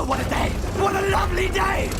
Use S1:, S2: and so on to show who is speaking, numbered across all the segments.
S1: Oh, what a day! What a lovely day!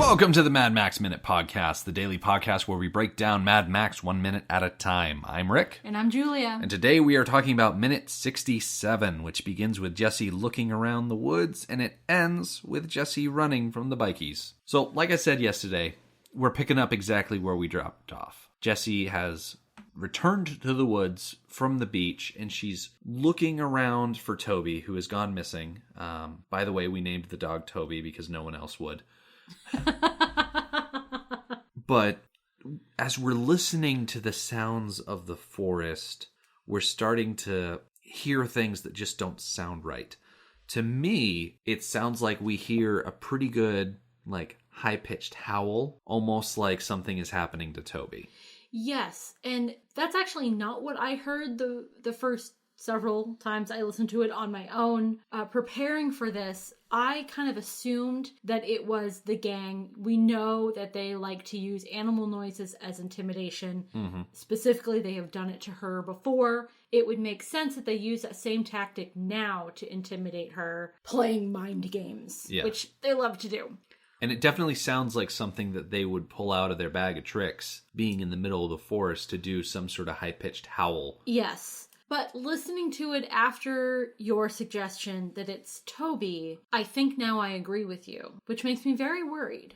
S2: Welcome to the Mad Max Minute Podcast, the daily podcast where we break down Mad Max 1 minute at a time. I'm Rick.
S3: And I'm Julia.
S2: And today we are talking about minute 67, which begins with Jessie looking around the woods, and it ends with Jessie running from the bikies. So, like I said yesterday, we're picking up exactly where we dropped off. Jessie has returned to the woods from the beach, and she's looking around for Toby, who has gone missing. By the way, we named the dog Toby because no one else would. But as we're listening to the sounds of the forest, we're starting to hear things that just don't sound right. To me, it sounds like we hear a pretty good, high-pitched howl, almost like something is happening to Toby.
S3: Yes, and that's actually not what I heard the first several times I listened to it on my own. Preparing for this, I kind of assumed that it was the gang. We know that they like to use animal noises as intimidation. Mm-hmm. Specifically, they have done it to her before. It would make sense that they use that same tactic now to intimidate her, playing mind games, which they love to do.
S2: And it definitely sounds like something that they would pull out of their bag of tricks, being in the middle of the forest to do some sort of high-pitched howl.
S3: Yes. But listening to it after your suggestion that it's Toby, I think now I agree with you, which makes me very worried.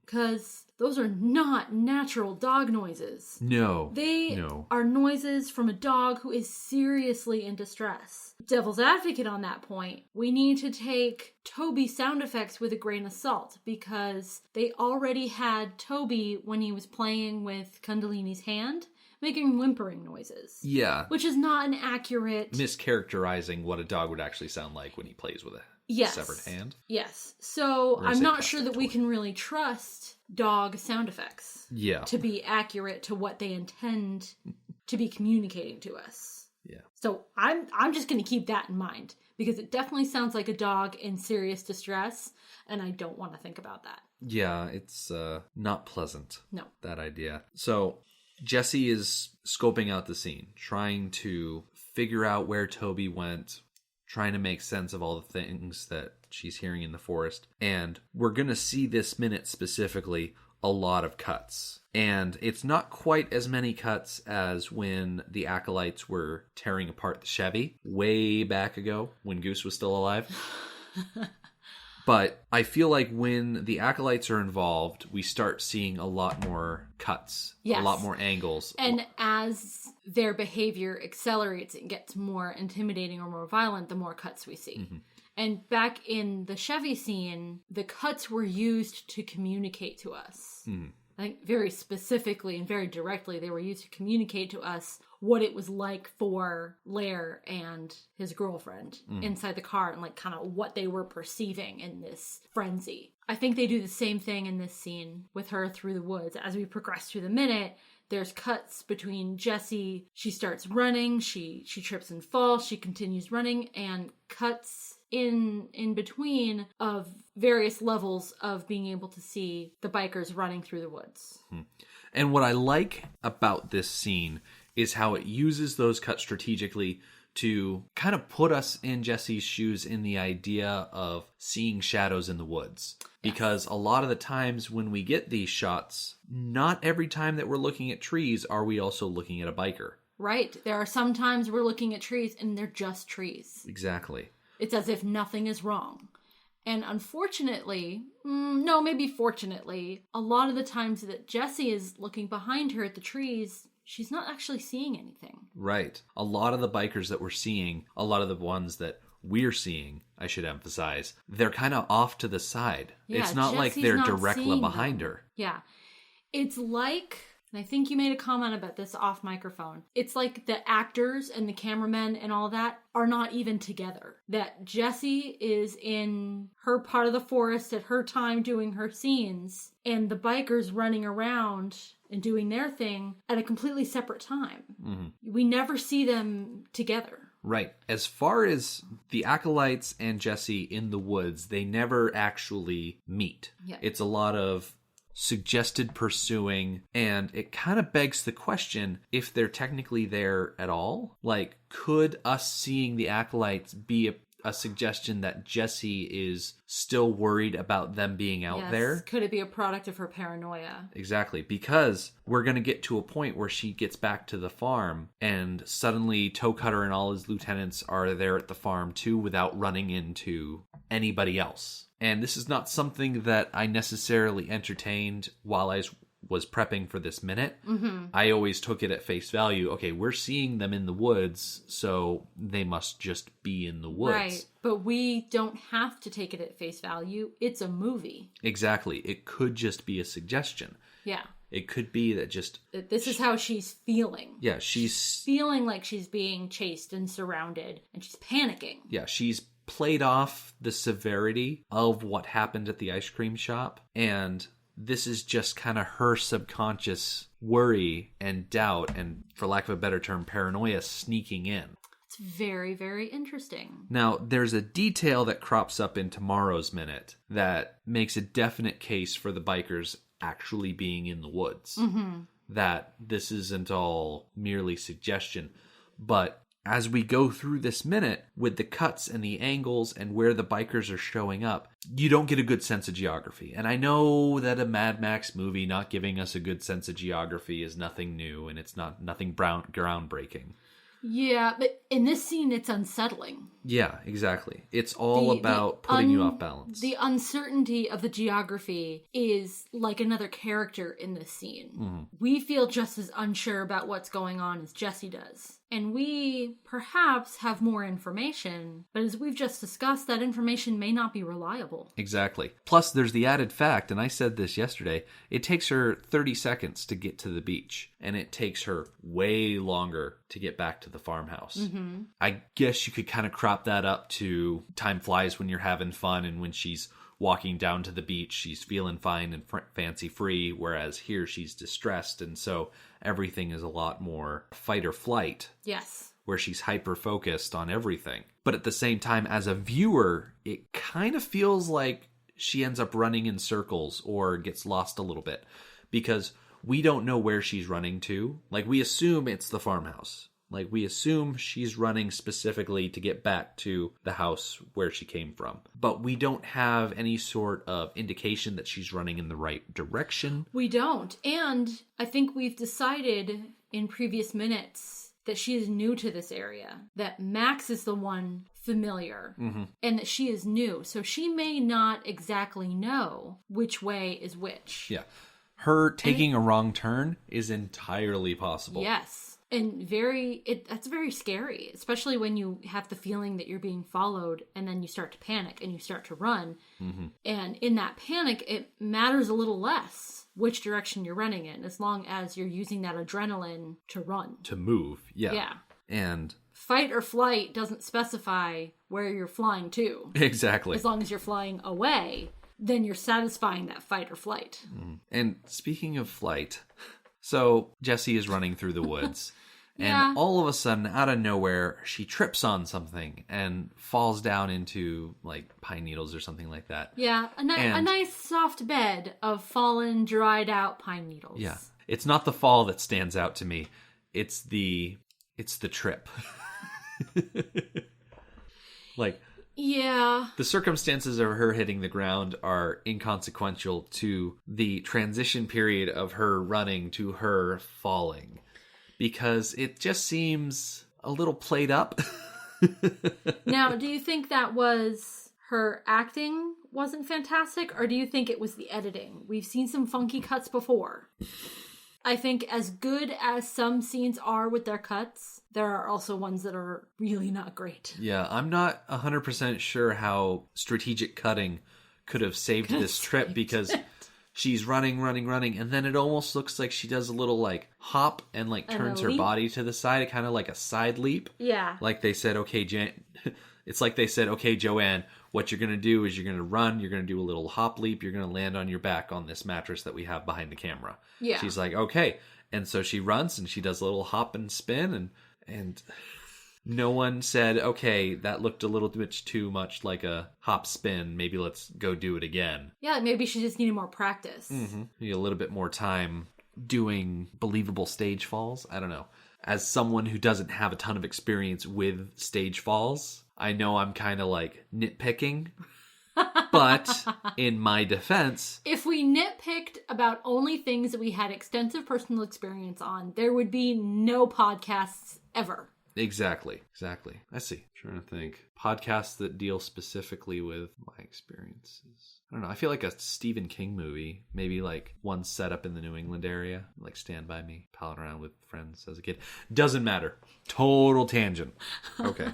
S3: Because those are not natural dog noises.
S2: No.
S3: They are noises from a dog who is seriously in distress. Devil's advocate on that point, we need to take Toby's sound effects with a grain of salt, because they already had Toby when he was playing with Kundalini's hand, making whimpering noises.
S2: Yeah.
S3: Which is not an accurate...
S2: mischaracterizing what a dog would actually sound like when he plays with a severed hand.
S3: Yes. So I'm not sure that we can really trust dog sound effects to be accurate to what they intend to be communicating to us.
S2: Yeah.
S3: So I'm just going to keep that in mind, because it definitely sounds like a dog in serious distress, and I don't want to think about that.
S2: Yeah, it's not pleasant.
S3: No.
S2: That idea. So Jessie is scoping out the scene, trying to figure out where Toby went, trying to make sense of all the things that she's hearing in the forest. And we're going to see this minute specifically a lot of cuts. And it's not quite as many cuts as when the Acolytes were tearing apart the Chevy way back ago when Goose was still alive. But I feel like when the Acolytes are involved, we start seeing a lot more cuts, a lot more angles.
S3: And as their behavior accelerates and gets more intimidating or more violent, the more cuts we see. Mm-hmm. And back in the Chevy scene, the cuts were used to communicate to us. Mm-hmm. I think very specifically and very directly, they were used to communicate to us what it was like for Lair and his girlfriend inside the car, and kind of what they were perceiving in this frenzy. I think they do the same thing in this scene with her through the woods. As we progress through the minute, there's cuts between Jessie. She starts running. She trips and falls. She continues running, and cuts in between of various levels of being able to see the bikers running through the woods.
S2: And what I like about this scene is how it uses those cuts strategically to kind of put us in Jessie's shoes in the idea of seeing shadows in the woods. Because a lot of the times when we get these shots, not every time that we're looking at trees are we also looking at a biker.
S3: Right. There are some times we're looking at trees and they're just trees.
S2: Exactly.
S3: It's as if nothing is wrong. And unfortunately, maybe fortunately, a lot of the times that Jessie is looking behind her at the trees, she's not actually seeing anything.
S2: Right. A lot of the bikers that we're seeing, a lot of the ones that we're seeing, I should emphasize, they're kind of off to the side. Yeah, it's not like they're directly behind her.
S3: Yeah. It's like And I think you made a comment about this off microphone. It's like the actors and the cameramen and all that are not even together. That Jessie is in her part of the forest at her time doing her scenes, and the bikers running around and doing their thing at a completely separate time. We never see them together.
S2: Right. As far as the acolytes and Jessie in the woods, they never actually meet.
S3: Yeah.
S2: It's a lot of suggested pursuing, and it kind of begs the question if they're technically there at all. Like, could us seeing the acolytes be a suggestion that Jessie is still worried about them being out there?
S3: Could it be a product of her paranoia?
S2: Exactly, because we're going to get to a point where she gets back to the farm and suddenly Toe Cutter and all his lieutenants are there at the farm too without running into anybody else. And this is not something that I necessarily entertained while I was prepping for this minute. I always took it at face value. Okay, we're seeing them in the woods, so they must just be in the woods.
S3: Right, but we don't have to take it at face value. It's a movie.
S2: Exactly. It could just be a suggestion.
S3: Yeah.
S2: It could be that just...
S3: This is how she's feeling.
S2: Yeah, she's...
S3: feeling like she's being chased and surrounded, and she's panicking.
S2: Yeah, she's played off the severity of what happened at the ice cream shop, and this is just kind of her subconscious worry and doubt and, for lack of a better term, paranoia sneaking in.
S3: It's very, very interesting.
S2: Now, there's a detail that crops up in tomorrow's minute that makes a definite case for the bikers actually being in the woods. That this isn't all merely suggestion, but as we go through this minute, with the cuts and the angles and where the bikers are showing up, you don't get a good sense of geography. And I know that a Mad Max movie not giving us a good sense of geography is nothing new, and it's nothing groundbreaking.
S3: Yeah, but in this scene, it's unsettling.
S2: Yeah, exactly. It's all about putting you off balance.
S3: The uncertainty of the geography is like another character in this scene. We feel just as unsure about what's going on as Jessie does. And we perhaps have more information, but as we've just discussed, that information may not be reliable.
S2: Exactly. Plus, there's the added fact, and I said this yesterday, it takes her 30 seconds to get to the beach, and it takes her way longer to get back to the farmhouse. I guess you could kind of crop that up to time flies when you're having fun, and when she's walking down to the beach, she's feeling fine and fancy free, whereas here she's distressed, and so everything is a lot more fight or flight.
S3: Yes.
S2: Where she's hyper-focused on everything. But at the same time, as a viewer, it kind of feels like she ends up running in circles or gets lost a little bit, because we don't know where she's running to. Like, we assume it's the farmhouse. Like, we assume she's running specifically to get back to the house where she came from. But we don't have any sort of indication that she's running in the right direction.
S3: We don't. And I think we've decided in previous minutes that she is new to this area. That Max is the one familiar. And that she is new. So she may not exactly know which way is which.
S2: Yeah. Her taking a wrong turn is entirely possible.
S3: Yes. And that's very scary, especially when you have the feeling that you're being followed and then you start to panic and you start to run. And in that panic, it matters a little less which direction you're running in, as long as you're using that adrenaline to run.
S2: To move, yeah.
S3: Yeah.
S2: And
S3: fight or flight doesn't specify where you're flying to.
S2: Exactly.
S3: As long as you're flying away, then you're satisfying that fight or flight.
S2: And speaking of flight, so Jessie is running through the woods.
S3: Yeah.
S2: And all of a sudden, out of nowhere, she trips on something and falls down into, like, pine needles or something like that.
S3: Yeah, a nice soft bed of fallen, dried out pine needles.
S2: Yeah. It's not the fall that stands out to me. It's the trip. Like,
S3: yeah.
S2: The circumstances of her hitting the ground are inconsequential to the transition period of her running to her falling. Because it just seems a little played up.
S3: Now, do you think that was her acting wasn't fantastic, or do you think it was the editing? We've seen some funky cuts before. I think as good as some scenes are with their cuts, there are also ones that are really not great.
S2: Yeah, I'm not 100% sure how strategic cutting could have saved this trip, because she's running, and then it almost looks like she does a little like hop and like turns her body to the side, kind of like a side leap.
S3: Yeah.
S2: Like they said, okay, it's like they said, okay, Joanne, what you're going to do is you're going to run, you're going to do a little hop leap, you're going to land on your back on this mattress that we have behind the camera.
S3: Yeah.
S2: She's like, okay. And so she runs and she does a little hop and spin and no one said, okay, that looked a little bit too much like a hop spin. Maybe let's go do it again.
S3: Yeah, maybe she just needed more practice.
S2: Need a little bit more time doing believable stage falls. I don't know. As someone who doesn't have a ton of experience with stage falls, I know I'm kind of like nitpicking. But in my defense,
S3: if we nitpicked about only things that we had extensive personal experience on, there would be no podcasts ever.
S2: Exactly. I see. Trying to think. Podcasts that deal specifically with my experiences. I don't know. I feel like a Stephen King movie. Maybe like one set up in the New England area. Like Stand By Me. Palling around with friends as a kid. Doesn't matter. Total tangent. Okay.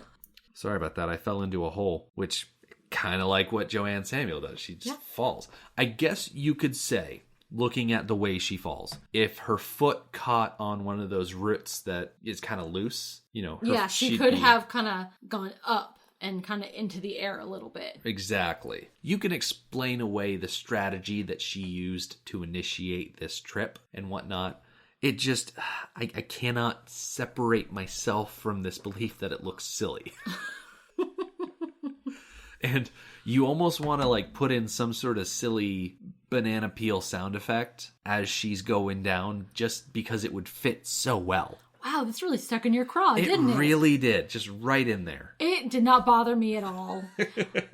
S2: Sorry about that. I fell into a hole, which kind of like what Joanne Samuel does. She just falls. I guess you could say, looking at the way she falls, if her foot caught on one of those roots that is kind of loose, you know.
S3: She could have kind of gone up and kind of into the air a little bit.
S2: Exactly. You can explain away the strategy that she used to initiate this trip and whatnot. It just, I cannot separate myself from this belief that it looks silly. And you almost want to like put in some sort of silly banana peel sound effect as she's going down just because it would fit so well.
S3: Wow, this really stuck in your craw, didn't it?
S2: It really did. Just right in there.
S3: It did not bother me at all.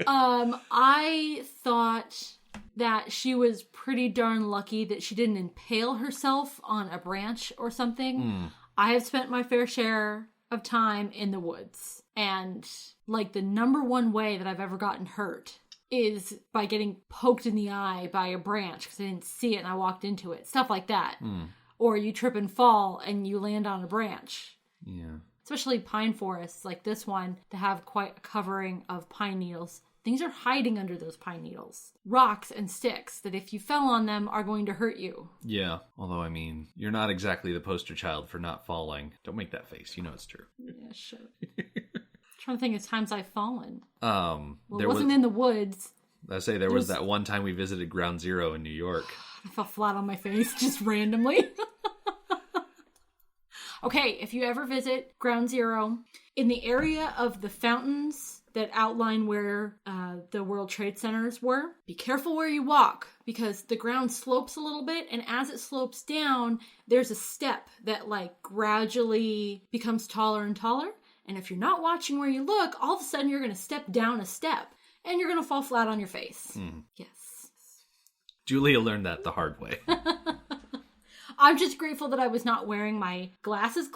S3: I thought that she was pretty darn lucky that she didn't impale herself on a branch or something. I have spent my fair share of time in the woods. And like the number one way that I've ever gotten hurt is by getting poked in the eye by a branch because I didn't see it and I walked into it. Stuff like that. Or you trip and fall and you land on a branch.
S2: Yeah.
S3: Especially pine forests like this one that have quite a covering of pine needles. Things are hiding under those pine needles. Rocks and sticks that if you fell on them are going to hurt you.
S2: Yeah. Although, I mean, you're not exactly the poster child for not falling. Don't make that face. You know it's true.
S3: Yeah, sure. Trying to think of times I've fallen.
S2: Well,
S3: it wasn't in the woods.
S2: I say there was that one time we visited Ground Zero in New York.
S3: I fell flat on my face just randomly. Okay, if you ever visit Ground Zero, in the area of the fountains that outline where the World Trade Centers were, be careful where you walk because the ground slopes a little bit, and as it slopes down, there's a step that like gradually becomes taller and taller. And if you're not watching where you look, all of a sudden you're going to step down a step and you're going to fall flat on your face. Yes.
S2: Julia learned that the hard way.
S3: I'm just grateful that I was not wearing my glasses.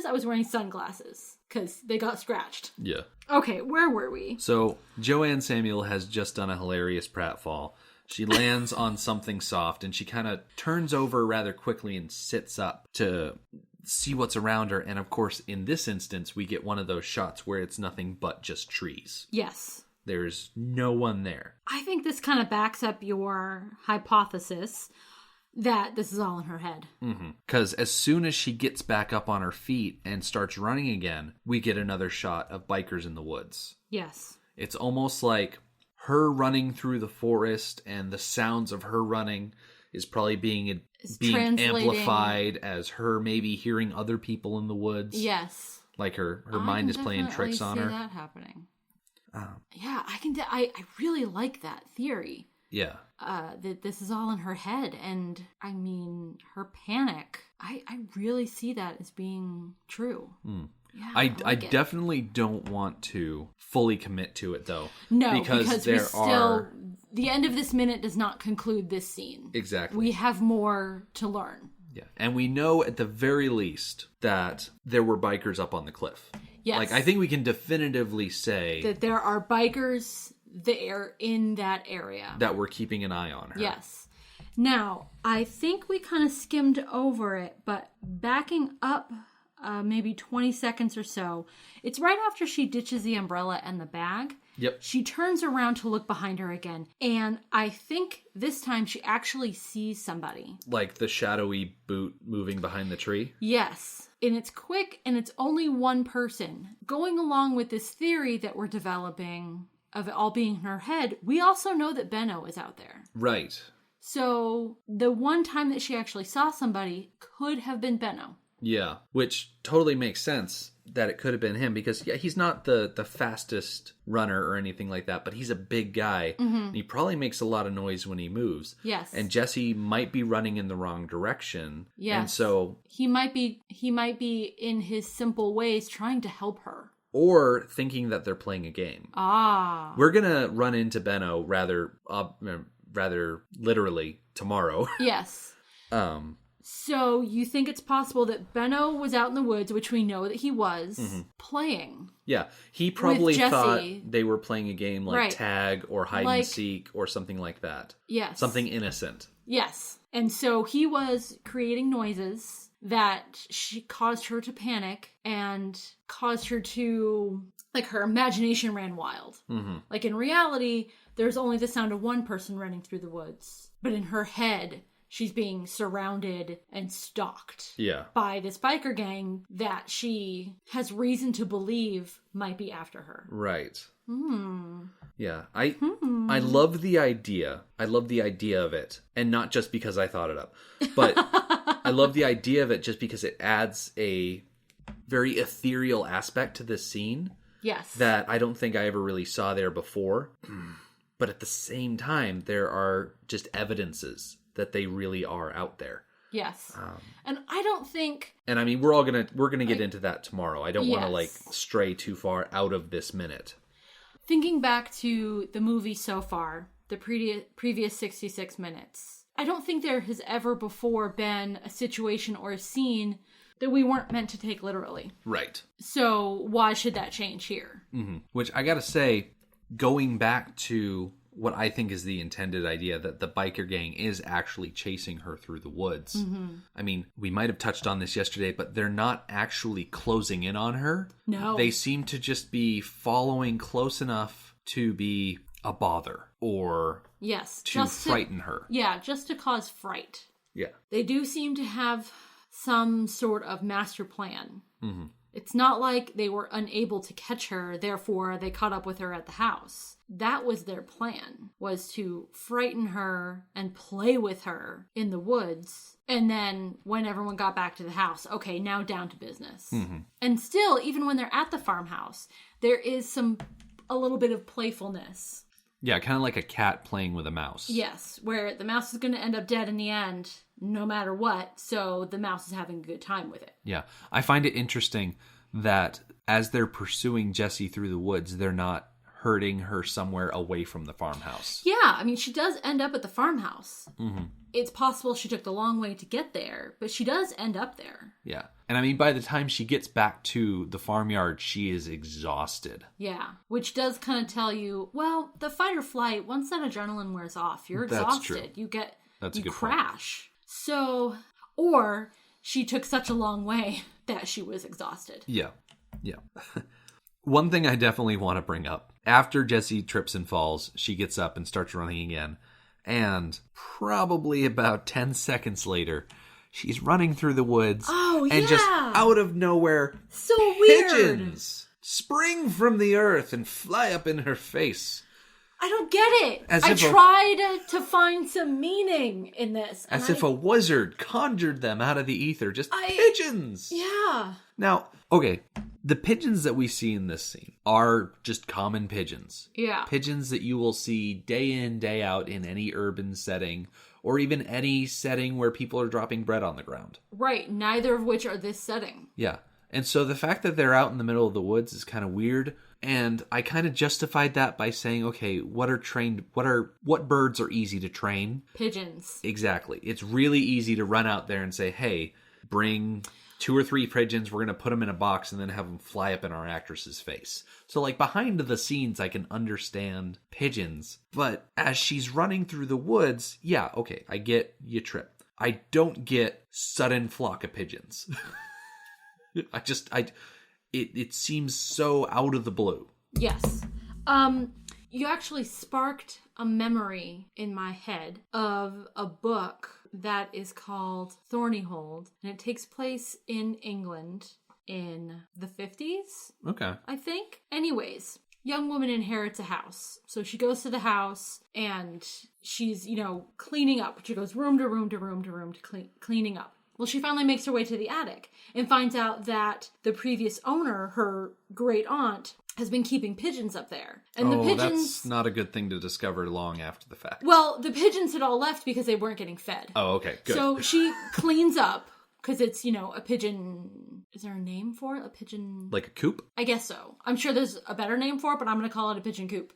S3: I was wearing sunglasses because they got scratched.
S2: Yeah.
S3: Okay, where were we?
S2: So Joanne Samuel has just done a hilarious pratfall. She lands on something soft and she kind of turns over rather quickly and sits up to see what's around her. And of course, in this instance, we get one of those shots where it's nothing but just trees.
S3: Yes.
S2: There's no one there.
S3: I think this kind of backs up your hypothesis that this is all in her head.
S2: Because as soon as she gets back up on her feet and starts running again, we get another shot of bikers in the woods.
S3: Yes.
S2: It's almost like her running through the forest and the sounds of her running is probably being amplified as her maybe hearing other people in the woods.
S3: Yes.
S2: Like her mind is playing tricks on her.
S3: I can see that happening. Yeah, I really like that theory.
S2: Yeah.
S3: That this is all in her head. And I mean, her panic, I really see that as being true. Yeah,
S2: I definitely don't want to fully commit to it though.
S3: No, because the end of this minute does not conclude this scene.
S2: Exactly.
S3: We have more to learn.
S2: Yeah. And we know at the very least that there were bikers up on the cliff.
S3: Yes.
S2: Like, I think we can definitively say
S3: that there are bikers there in that area.
S2: That we're keeping an eye on her.
S3: Yes. Now, I think we kind of skimmed over it, but backing up maybe 20 seconds or so. It's right after she ditches the umbrella and the bag.
S2: Yep.
S3: She turns around to look behind her again. And I think this time she actually sees somebody.
S2: Like the shadowy boot moving behind the tree?
S3: Yes. And it's quick, and it's only one person. Going along with this theory that we're developing of it all being in her head, we also know that Benno is out there.
S2: Right.
S3: So the one time that she actually saw somebody could have been Benno.
S2: Yeah, which totally makes sense that it could have been him because, yeah, he's not the fastest runner or anything like that, but he's a big guy. And he probably makes a lot of noise when he moves.
S3: Yes.
S2: And Jessie might be running in the wrong direction.
S3: Yes.
S2: And so...
S3: He might be in his simple ways trying to help her.
S2: Or thinking that they're playing a game.
S3: Ah.
S2: We're going to run into Benno rather literally tomorrow.
S3: Yes. So you think it's possible that Benno was out in the woods, which we know that he was, playing.
S2: Yeah, he probably
S3: Jessie.
S2: thought they were playing a game like
S3: Right.
S2: tag or hide and seek or something like that.
S3: Yes.
S2: Something innocent.
S3: Yes. And so he was creating noises that caused her to panic and caused her to, like, her imagination ran wild. Like, in reality, there's only the sound of one person running through the woods. But in her head, she's being surrounded and stalked by this biker gang that she has reason to believe might be after her.
S2: Right. Yeah. I love the idea. I love the idea of it. And not just because I thought it up. But I love the idea of it just because it adds a very ethereal aspect to this scene.
S3: Yes.
S2: That I don't think I ever really saw there before. But at the same time, there are just evidences that they really are out there.
S3: Yes. And I don't think...
S2: And I mean, we're gonna get into that tomorrow. I don't want to stray too far out of this minute.
S3: Thinking back to the movie so far, the previous 66 minutes, I don't think there has ever before been a situation or a scene that we weren't meant to take literally.
S2: Right.
S3: So why should that change here?
S2: Which I gotta say, going back to what I think is the intended idea that the biker gang is actually chasing her through the woods. I mean, we might have touched on this yesterday, but they're not actually closing in on her.
S3: No.
S2: They seem to just be following close enough to be a bother or to frighten her.
S3: Yeah, just to cause fright.
S2: Yeah.
S3: They do seem to have some sort of master plan. It's not like they were unable to catch her, therefore they caught up with her at the house. That was their plan, was to frighten her and play with her in the woods. And then when everyone got back to the house, okay, now down to business. And still, even when they're at the farmhouse, there is a little bit of playfulness.
S2: Yeah, kind of like a cat playing with a mouse. Yes,
S3: where the mouse is going to end up dead in the end, no matter what, so the mouse is having a good time with it.
S2: Yeah, I find it interesting that as they're pursuing Jessie through the woods, they're not herding her somewhere away from the farmhouse.
S3: Yeah, I mean, she does end up at the farmhouse. It's possible she took the long way to get there, but she does end up there.
S2: Yeah. And I mean, by the time she gets back to the farmyard, she is exhausted.
S3: Yeah, which does kind of tell you, well, the fight or flight, once that adrenaline wears off, you're exhausted.
S2: That's true.
S3: You crash. Point. So, or she took such a long way that she was exhausted.
S2: Yeah. One thing I definitely want to bring up. After Jessie trips and falls, she gets up and starts running again. And probably about 10 seconds later, she's running through the woods.
S3: Oh,
S2: and just out of nowhere,
S3: so weird.
S2: Pigeons spring from the earth and fly up in her face.
S3: I don't get it. I tried to find some meaning in this.
S2: As if a wizard conjured them out of the ether. Just pigeons.
S3: Yeah.
S2: Now, okay, the pigeons that we see in this scene are just common pigeons.
S3: Yeah.
S2: Pigeons that you will see day in, day out in any urban setting, or even any setting where people are dropping bread on the ground.
S3: Right, neither of which are this setting.
S2: Yeah. And so the fact that they're out in the middle of the woods is kind of weird. And I kind of justified that by saying, okay, what birds are easy to train?
S3: Pigeons.
S2: Exactly. It's really easy to run out there and say, hey, bring 2 or 3 pigeons, we're going to put them in a box and then have them fly up in our actress's face. So like behind the scenes, I can understand pigeons. But as she's running through the woods, yeah, okay, I get you trip. I don't get sudden flock of pigeons. It seems so out of the blue.
S3: Yes. You actually sparked a memory in my head of a book that is called Thornyhold, and it takes place in England in the 50s.
S2: Okay.
S3: I think. Anyways, young woman inherits a house. So she goes to the house and she's, cleaning up. She goes room to room to room to room to cleaning up. Well, she finally makes her way to the attic and finds out that the previous owner, her great aunt, has been keeping pigeons up there. And the pigeons...
S2: that's not a good thing to discover long after the fact.
S3: Well, the pigeons had all left because they weren't getting fed.
S2: Oh, okay, good.
S3: So she cleans up because it's, a pigeon... Is there a name for it? A pigeon...
S2: Like a coop?
S3: I guess so. I'm sure there's a better name for it, but I'm going to call it a pigeon coop.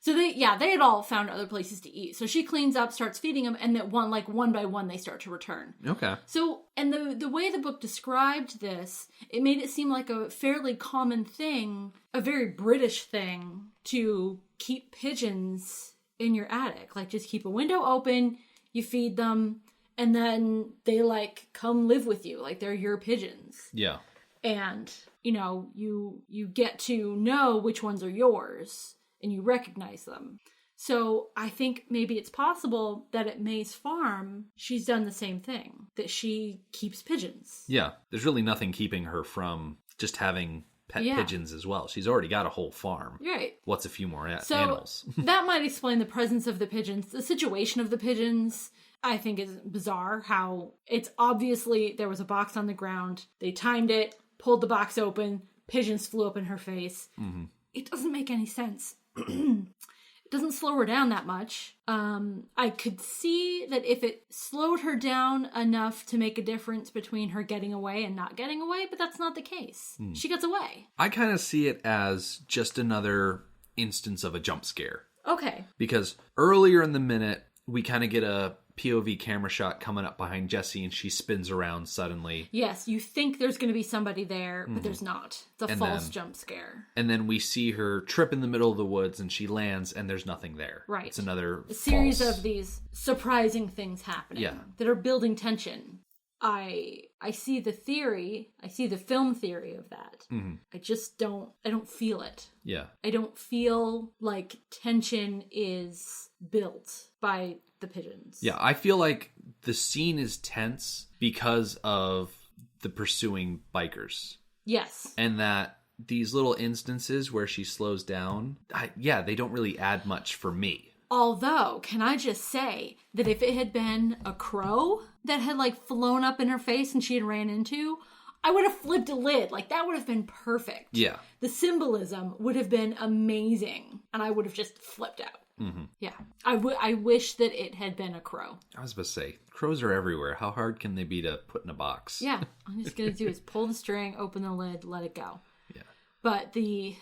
S3: So they had all found other places to eat. So she cleans up, starts feeding them, and that one by one, they start to return.
S2: Okay.
S3: So, and the way the book described this, it made it seem like a fairly common thing, a very British thing, to keep pigeons in your attic. Like, just keep a window open, you feed them, and then they, come live with you. Like, they're your pigeons.
S2: Yeah.
S3: And, you get to know which ones are yours. And you recognize them. So I think maybe it's possible that at May's farm, she's done the same thing. That she keeps pigeons.
S2: Yeah. There's really nothing keeping her from just having pet pigeons as well. She's already got a whole farm.
S3: Right.
S2: What's a few more animals?
S3: That might explain the presence of the pigeons. The situation of the pigeons, I think, is bizarre. How it's obviously there was a box on the ground. They timed it, pulled the box open, pigeons flew up in her face. Mm-hmm. It doesn't make any sense. It doesn't slow her down that much. I could see that if it slowed her down enough to make a difference between her getting away and not getting away, but that's not the case. She gets away.
S2: I kind of see it as just another instance of a jump scare.
S3: Okay.
S2: Because earlier in the minute, we kind of get a POV camera shot coming up behind Jessie, and she spins around suddenly.
S3: Yes, you think there's going to be somebody there, but there's not. It's a false jump scare.
S2: And then we see her trip in the middle of the woods, and she lands, and there's nothing there.
S3: Right.
S2: It's another
S3: a series of these surprising things happening that are building tension. I see the theory. I see the film theory of that. Mm-hmm. I don't feel it.
S2: Yeah.
S3: I don't feel like tension is built by the pigeons.
S2: Yeah, I feel like the scene is tense because of the pursuing bikers.
S3: Yes.
S2: And that these little instances where she slows down, they don't really add much for me.
S3: Although, can I just say that if it had been a crow that had flown up in her face and she had ran into, I would have flipped a lid. That would have been perfect.
S2: Yeah.
S3: The symbolism would have been amazing. And I would have just flipped out. Mm-hmm. Yeah. I wish that it had been a crow.
S2: I was about to say, crows are everywhere. How hard can they be to put in a box?
S3: Yeah. All I'm just going to do is pull the string, open the lid, let it go.
S2: Yeah.
S3: But the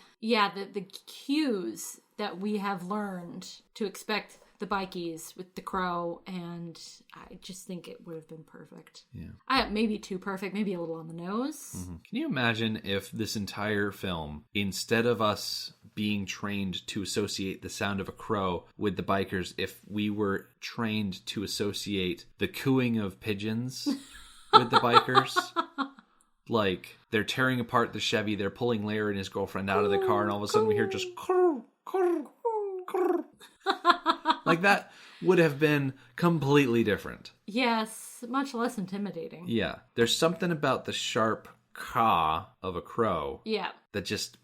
S3: cues that we have learned to expect the bikies with the crow, and I just think it would have been perfect. Yeah. Maybe too perfect, maybe a little on the nose.
S2: Mm-hmm. Can you imagine if this entire film, instead of us being trained to associate the sound of a crow with the bikers, if we were trained to associate the cooing of pigeons with the bikers? They're tearing apart the Chevy, they're pulling Larry and his girlfriend out of the car, and all of a sudden we hear just that would have been completely different.
S3: Yes, much less intimidating.
S2: Yeah. There's something about the sharp caw of a crow.
S3: Yeah.
S2: That just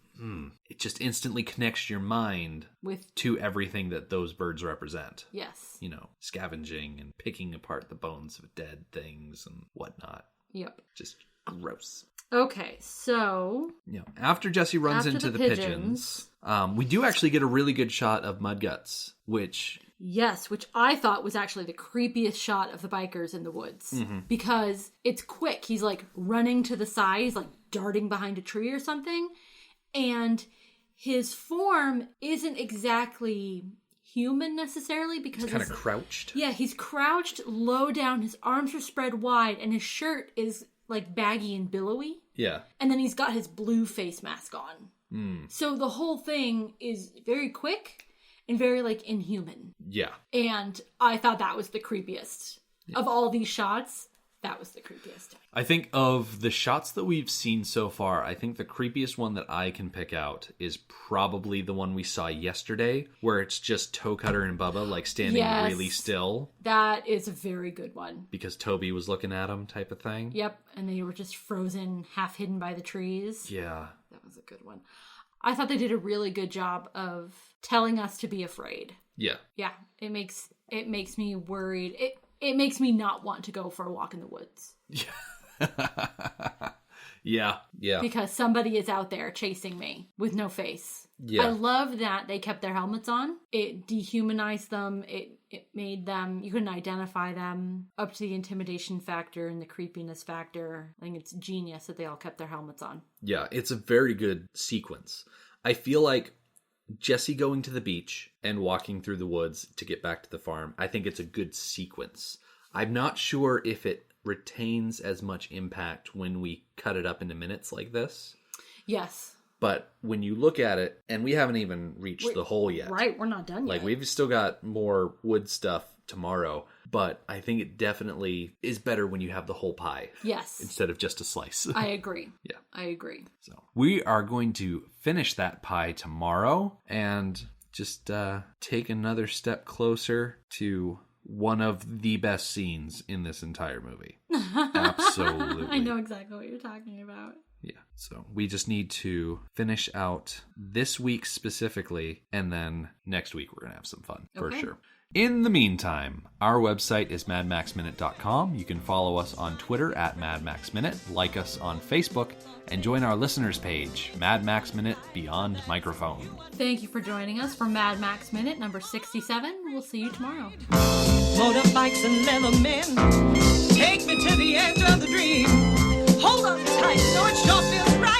S2: it just instantly connects your mind to everything that those birds represent.
S3: Yes.
S2: Scavenging and picking apart the bones of dead things and whatnot.
S3: Yep.
S2: Just gross.
S3: Okay, so...
S2: after Jessie runs into the pigeons, we do actually get a really good shot of Mudguts, which...
S3: Yes, which I thought was actually the creepiest shot of the bikers in the woods. Mm-hmm. Because it's quick. He's running to the side. He's darting behind a tree or something. And his form isn't exactly human necessarily because...
S2: He's kind of crouched.
S3: Yeah, he's crouched low down. His arms are spread wide and his shirt is... baggy and billowy.
S2: Yeah.
S3: And then he's got his blue face mask on. So the whole thing is very quick and very inhuman.
S2: Yeah.
S3: And I thought that was the creepiest of all these shots. That was the creepiest.
S2: I think of the shots that we've seen so far, I think the creepiest one that I can pick out is probably the one we saw yesterday, where it's just Toe Cutter and Bubba, like, standing really still.
S3: That is a very good one.
S2: Because Toby was looking at them type of thing.
S3: Yep, and they were just frozen, half hidden by the trees.
S2: Yeah.
S3: That was a good one. I thought they did a really good job of telling us to be afraid.
S2: Yeah.
S3: Yeah, it makes me worried. It makes me not want to go for a walk in the woods.
S2: Yeah.
S3: Because somebody is out there chasing me with no face.
S2: Yeah.
S3: I love that they kept their helmets on. It dehumanized them. It made them, you couldn't identify them, up to the intimidation factor and the creepiness factor. I think it's genius that they all kept their helmets on.
S2: Yeah, it's a very good sequence. I feel like Jessie going to the beach and walking through the woods to get back to the farm, I think it's a good sequence. I'm not sure if it retains as much impact when we cut it up into minutes like this.
S3: Yes.
S2: But when you look at it, and we haven't even reached the hole yet.
S3: Right, we're not done yet.
S2: Like, we've still got more wood stuff tomorrow, but I think it definitely is better when you have the whole pie.
S3: Yes.
S2: Instead of just a slice.
S3: I agree.
S2: Yeah.
S3: I agree.
S2: So we are going to finish that pie tomorrow and just take another step closer to one of the best scenes in this entire movie. Absolutely.
S3: I know exactly what you're talking about.
S2: Yeah, so we just need to finish out this week specifically, and then next week we're going to have some fun, for sure. In the meantime, our website is madmaxminute.com. You can follow us on Twitter at madmaxminute, like us on Facebook, and join our listeners page, Mad Max Minute Beyond Microphone.
S3: Thank you for joining us for Mad Max Minute number 67. We'll see you tomorrow.
S4: Motorbikes and leather men, take me to the edge of the dream. Hold on tight, so it sure feels right.